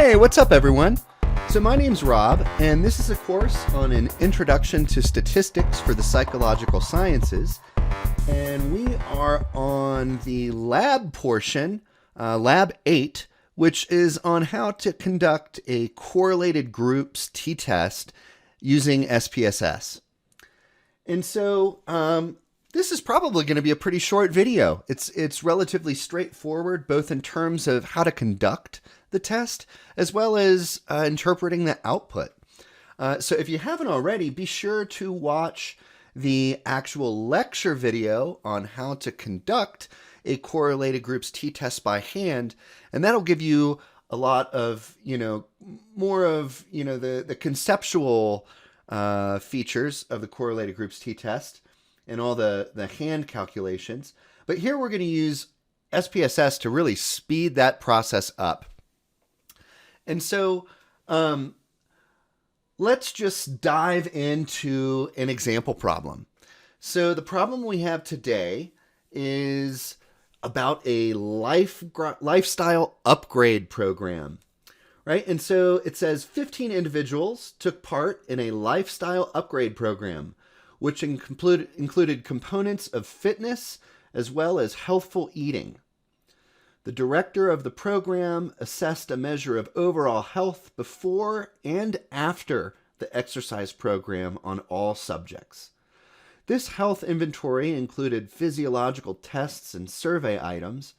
Hey, what's up everyone? So my name's Rob, and this is a course on an introduction to statistics for the psychological sciences. And we are on the lab portion, lab 8, which is on how to conduct a correlated groups t-test using SPSS. And so this is probably going to be a pretty short video. It's relatively straightforward, both in terms of how to conduct the test, as well as interpreting the output. So if you haven't already, be sure to watch the actual lecture video on how to conduct a correlated groups t-test by hand, and that'll give you a lot of, more of, the conceptual features of the correlated groups t-test and all the hand calculations. But here we're going to use SPSS to really speed that process up. And so let's just dive into an example problem. So the problem we have today is about a lifestyle upgrade program, right? And so it says 15 individuals took part in a lifestyle upgrade program, which included components of fitness as well as healthful eating. The director of the program assessed a measure of overall health before and after the exercise program on all subjects. This health inventory included physiological tests and survey items,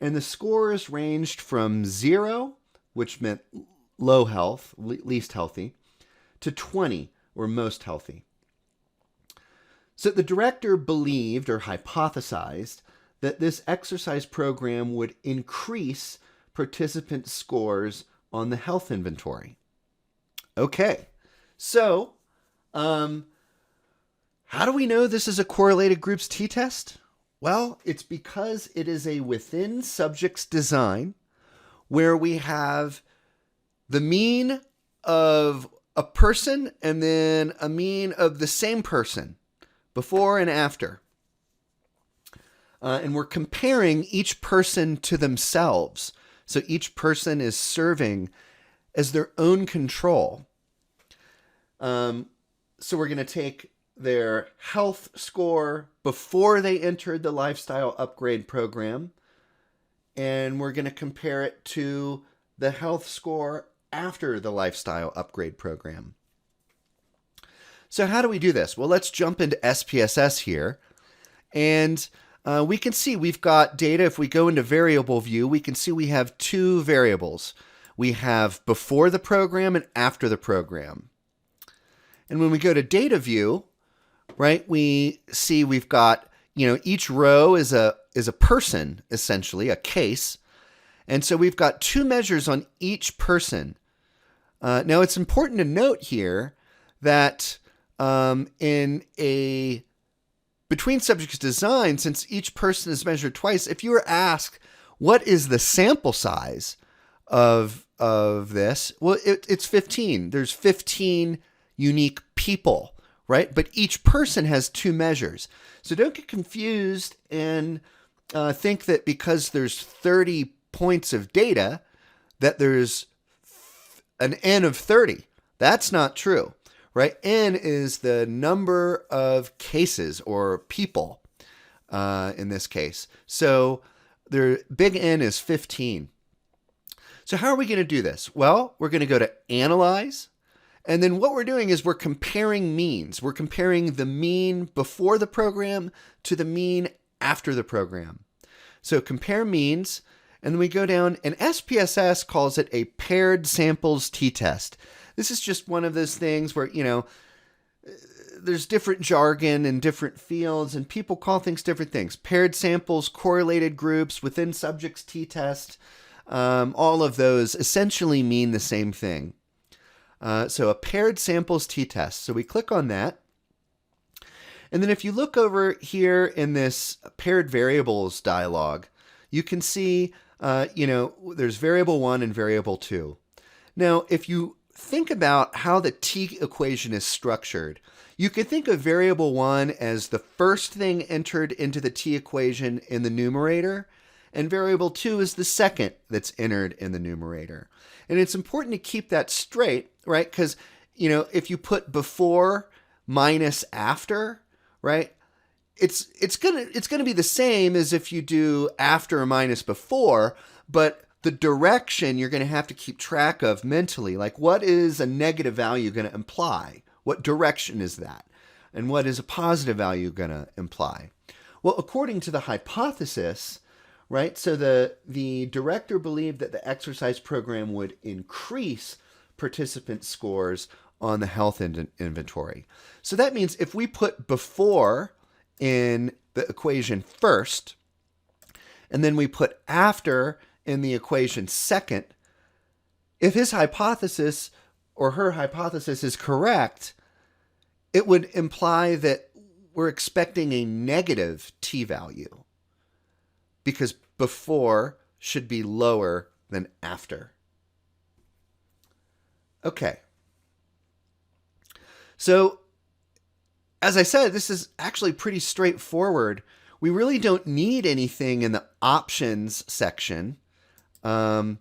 and the scores ranged from 0, which meant low health, least healthy, to 20, or most healthy. So the director believed or hypothesized that this exercise program would increase participant scores on the health inventory. Okay, so how do we know this is a correlated groups t-test? Well, it's because it is a within subjects design where we have the mean of a person and then a mean of the same person before and after. And we're comparing each person to themselves. So each person is serving as their own control. So we're going to take their health score before they entered the lifestyle upgrade program, and we're going to compare it to the health score after the lifestyle upgrade program. So how do we do this? Well, let's jump into SPSS here, and we can see we've got data. If we go into variable view, we can see we have two variables. We have before the program and after the program. And when we go to data view, right, we see we've got, each row is a person, essentially, a case. And so we've got two measures on each person. Now, it's important to note here that in a between subjects design, since each person is measured twice, if you were asked what is the sample size of this, well, it's 15. There's 15 unique people, right? But each person has two measures. So don't get confused and think that because there's 30 points of data that there's an N of 30. That's not true. Right? N is the number of cases or people in this case. So their big N is 15. So how are we going to do this? Well, we're going to go to Analyze. And then what we're doing is we're comparing means. We're comparing the mean before the program to the mean after the program. So compare means. And then we go down, and SPSS calls it a paired samples t-test. This is just one of those things where, there's different jargon and different fields, and people call things different things. Paired samples, correlated groups, within subjects t-test, all of those essentially mean the same thing. So a paired samples t-test. So we click on that. And then if you look over here in this paired variables dialog, you can see, there's variable 1 and variable 2. Now, if you think about how the t equation is structured, you could think of variable 1 as the first thing entered into the t equation in the numerator, and variable 2 is the second that's entered in the numerator. And it's important to keep that straight, right? Because, if you put before minus after, right, it's gonna be the same as if you do after minus before, but the direction you're going to have to keep track of mentally. Like, what is a negative value going to imply? What direction is that? And what is a positive value going to imply? Well, according to the hypothesis, right, so the director believed that the exercise program would increase participant scores on the health inventory. So that means if we put before in the equation first, and then we put after in the equation second, if his hypothesis or her hypothesis is correct, it would imply that we're expecting a negative t-value because before should be lower than after. Okay. So, as I said, this is actually pretty straightforward. We really don't need anything in the options section. And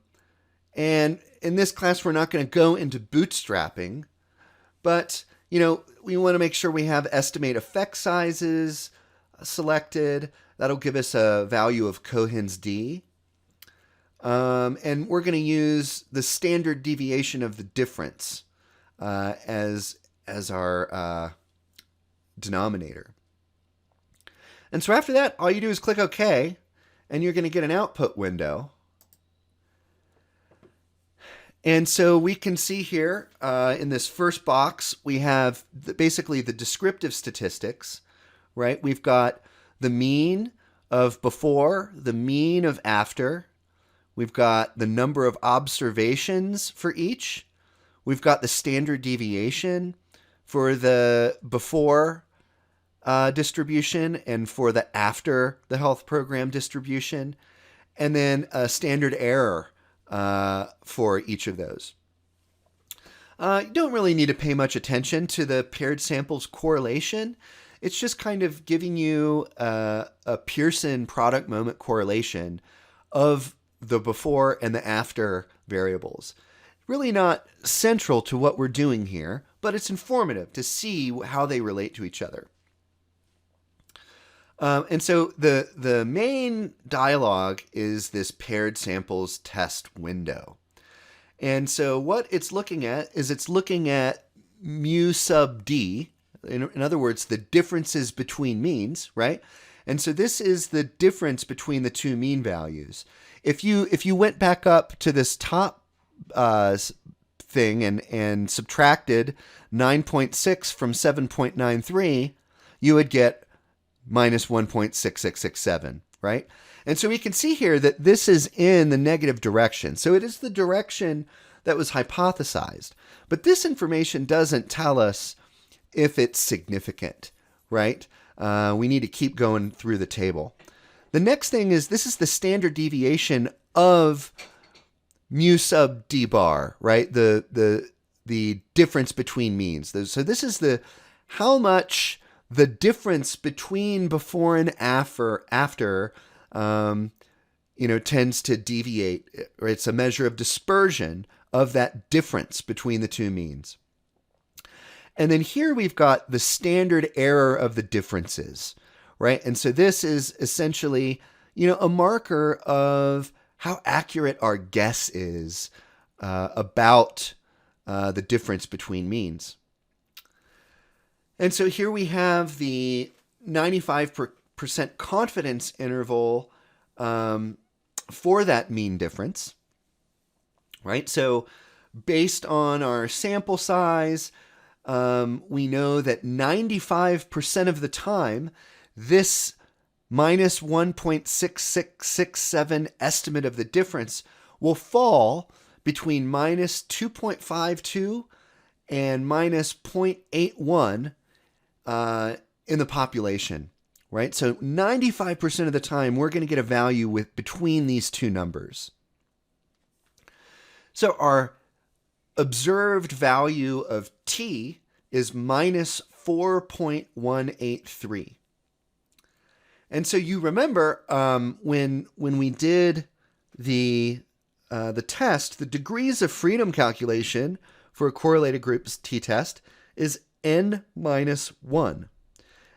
in this class, we're not going to go into bootstrapping, but, we want to make sure we have estimate effect sizes selected. That'll give us a value of Cohen's d. And we're going to use the standard deviation of the difference as our denominator. And so after that, all you do is click OK, and you're going to get an output window. And so we can see here in this first box, we have basically the descriptive statistics, right? We've got the mean of before, the mean of after. We've got the number of observations for each. We've got the standard deviation for the before distribution and for the after the health program distribution, and then a standard error for each of those. You don't really need to pay much attention to the paired samples correlation. It's just kind of giving you a Pearson product moment correlation of the before and the after variables. Really not central to what we're doing here, but it's informative to see how they relate to each other. And so the main dialogue is this paired samples test window. And so what it's looking at is it's looking at mu sub d, in other words, the differences between means, right? And so this is the difference between the two mean values. If you went back up to this top thing and subtracted 9.6 from 7.93, you would get minus 1.6667, right? And so we can see here that this is in the negative direction. So it is the direction that was hypothesized. But this information doesn't tell us if it's significant, right? We need to keep going through the table. The next thing is this is the standard deviation of mu sub d bar, right? The difference between means. So this is how much the difference between before and after tends to deviate. Right? It's a measure of dispersion of that difference between the two means. And then here we've got the standard error of the differences, right? And so this is essentially, a marker of how accurate our guess is about the difference between means. And so here we have the 95% confidence interval for that mean difference, right? So based on our sample size, we know that 95% of the time, this minus 1.6667 estimate of the difference will fall between minus 2.52 and minus 0.81 in the population, right? So 95% of the time, we're going to get a value between these two numbers. So our observed value of t is minus 4.183. And so you remember when we did the test, the degrees of freedom calculation for a correlated groups t-test is n minus 1.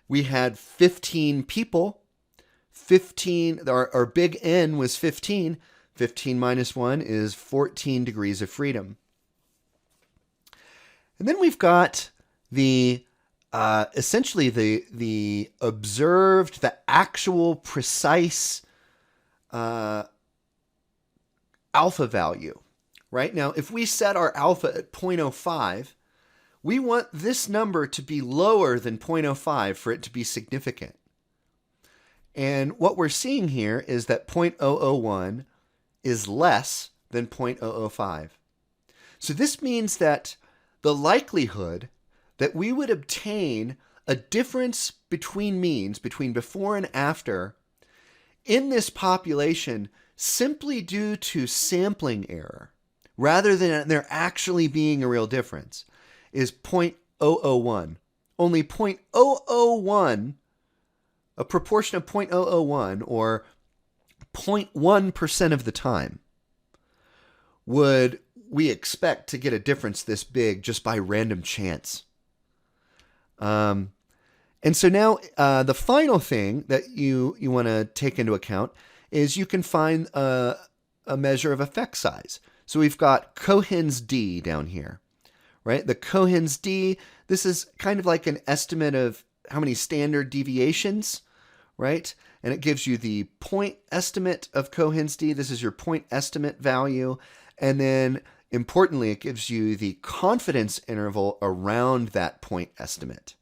We had 15 people. 15, our big N was 15. 15 minus 1 is 14 degrees of freedom. And then we've got the essentially the observed, the actual precise alpha value. Right now, if we set our alpha at 0.05, we want this number to be lower than 0.05 for it to be significant. And what we're seeing here is that 0.001 is less than 0.005. So this means that the likelihood that we would obtain a difference between means, between before and after, in this population simply due to sampling error, rather than there actually being a real difference, is 0.001. Only 0.001, a proportion of 0.001, or 0.1% of the time, would we expect to get a difference this big just by random chance. And so now the final thing that you want to take into account is you can find a measure of effect size. So we've got Cohen's d down here, right? The Cohen's d, this is kind of like an estimate of how many standard deviations, right? And it gives you the point estimate of Cohen's d. This is your point estimate value. And then importantly, it gives you the confidence interval around that point estimate.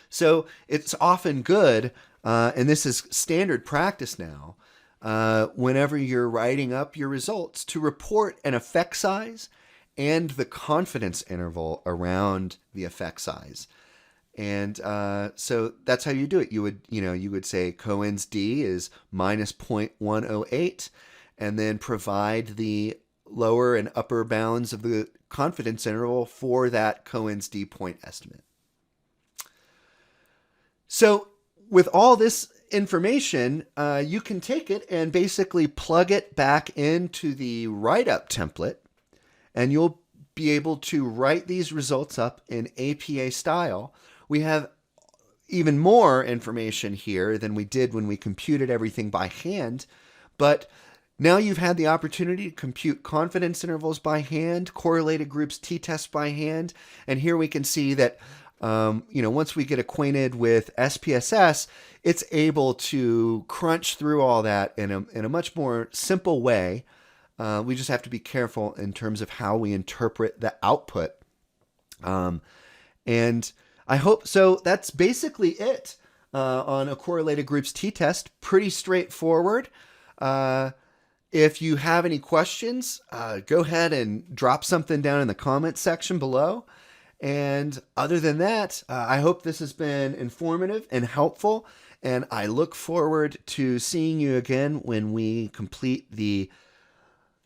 So it's often good, and this is standard practice now, whenever you're writing up your results, to report an effect size and the confidence interval around the effect size. And so that's how you do it. You would say Cohen's d is minus 0.108, and then provide the lower and upper bounds of the confidence interval for that Cohen's d point estimate. So with all this information, you can take it and basically plug it back into the write-up template, and you'll be able to write these results up in APA style. We have even more information here than we did when we computed everything by hand, but now you've had the opportunity to compute confidence intervals by hand, correlated groups t-tests by hand, and here we can see that once we get acquainted with SPSS, it's able to crunch through all that in a much more simple way. We just have to be careful in terms of how we interpret the output. And I hope so. That's basically it on a correlated groups t-test. Pretty straightforward. If you have any questions, go ahead and drop something down in the comments section below. And other than that, I hope this has been informative and helpful. And I look forward to seeing you again when we complete the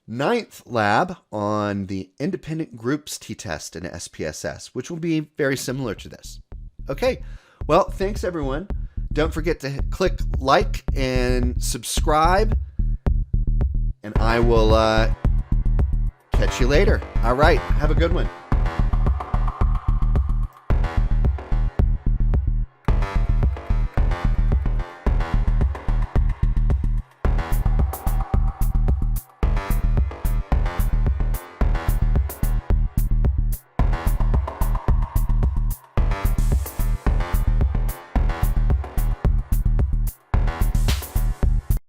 9th lab on the independent groups t-test in SPSS, which will be very similar to this. Okay, well, thanks everyone. Don't forget to click like and subscribe, and I will catch you later. All right, have a good one.